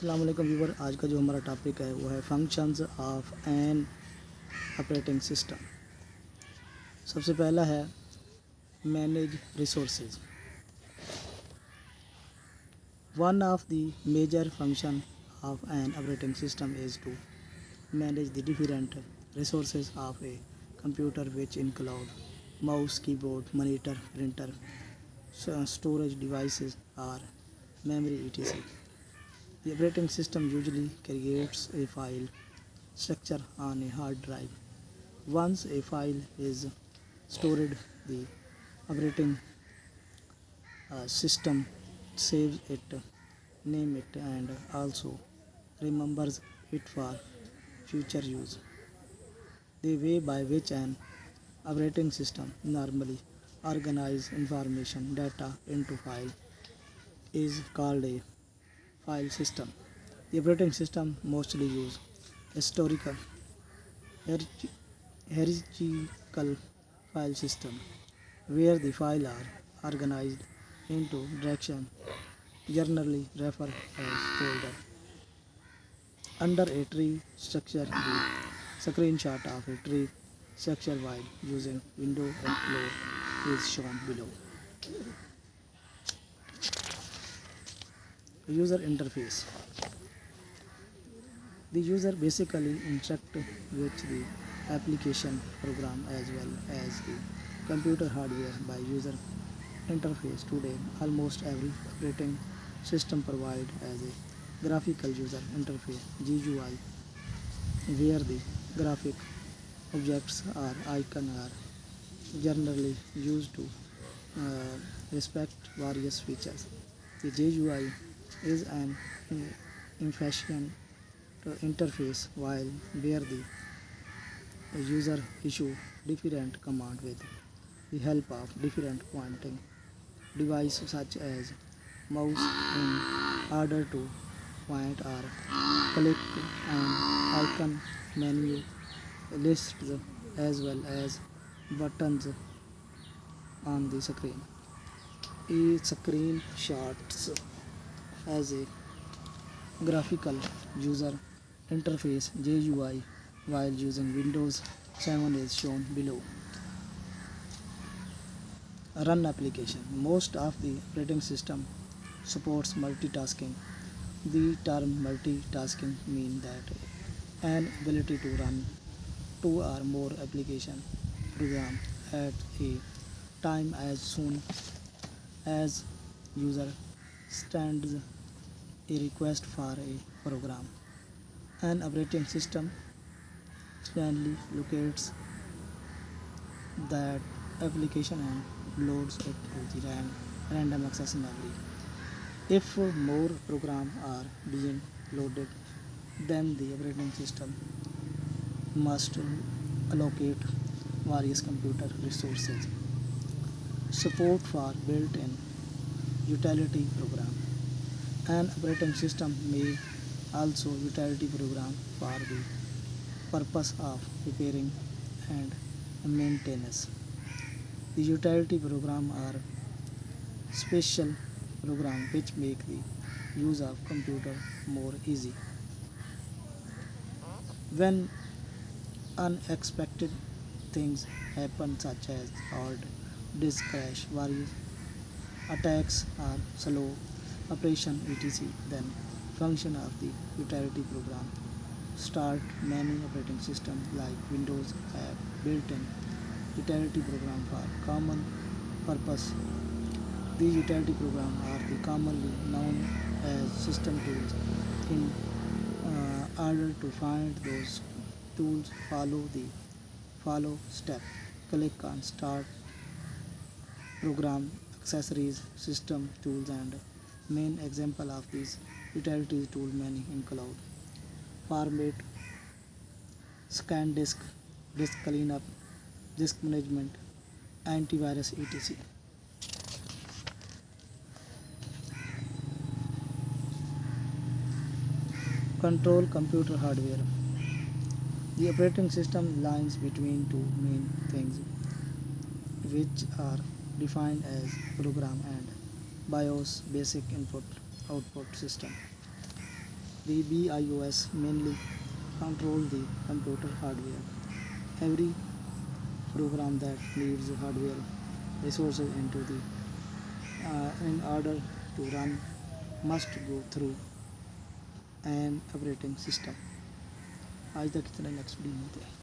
अस्सलाम वालेकुम व्यूवर। आज का जो हमारा टॉपिक है वो है functions of an operating system. सबसे पहला है manage resources. One of the major function of an operating system is to manage the different resources of a computer, which include mouse, keyboard, monitor, printer, storage devices, or memory, etc. The operating system usually creates a file structure on a hard drive. Once a file is stored, the operating system saves it, name it, and also remembers it for future use. The way by which an operating system normally organizes information data into file is called a file system. The operating system mostly use historical hierarchical file system where the file are organized into direction, generally referred as folder. Under a tree structure, the screenshot of a tree structure while using window and floor is shown below. User interface. The user basically interacts with the application program as well as the computer hardware by user interface. Today, almost every operating system provides as a graphical user interface (GUI), where the graphic objects or icons are generally used to respect various features. The GUI is an efficient interface while where the user issue different command with the help of different pointing device such as mouse in order to point or click an icon menu lists as well as buttons on the screen. E screenshots as a graphical user interface GUI while using Windows 7 is shown below. Run application. Most of the operating system supports multitasking. The term multitasking means that an ability to run two or more application program at a time as soon as user sends a request for a program. An operating system generally locates that application and loads it to the random access memory. If more programs are being loaded, then the operating system must allocate various computer resources. Support for built-in utility program. An operating system may also utility program for the purpose of repairing and maintenance. The utility program are special program which make the use of computer more easy. When unexpected things happen such as hard disk crash, various attacks or slow operation etc, then function of the utility program start. Many operating systems like Windows have built-in utility program for common purpose. These utility programs are the commonly known as system tools. In order to find those tools, follow step. Click on Start Program Accessories System Tools and main example of these utility tool many include format, scan disk, disk cleanup, disk management, antivirus etc. Control computer hardware. The operating system lies between two main things which are defined as program and BIOS, basic input output system. The BIOS mainly control the computer hardware. Every program that needs hardware resources in order to run must go through an operating system. आज तक इतना next video मिलते हैं.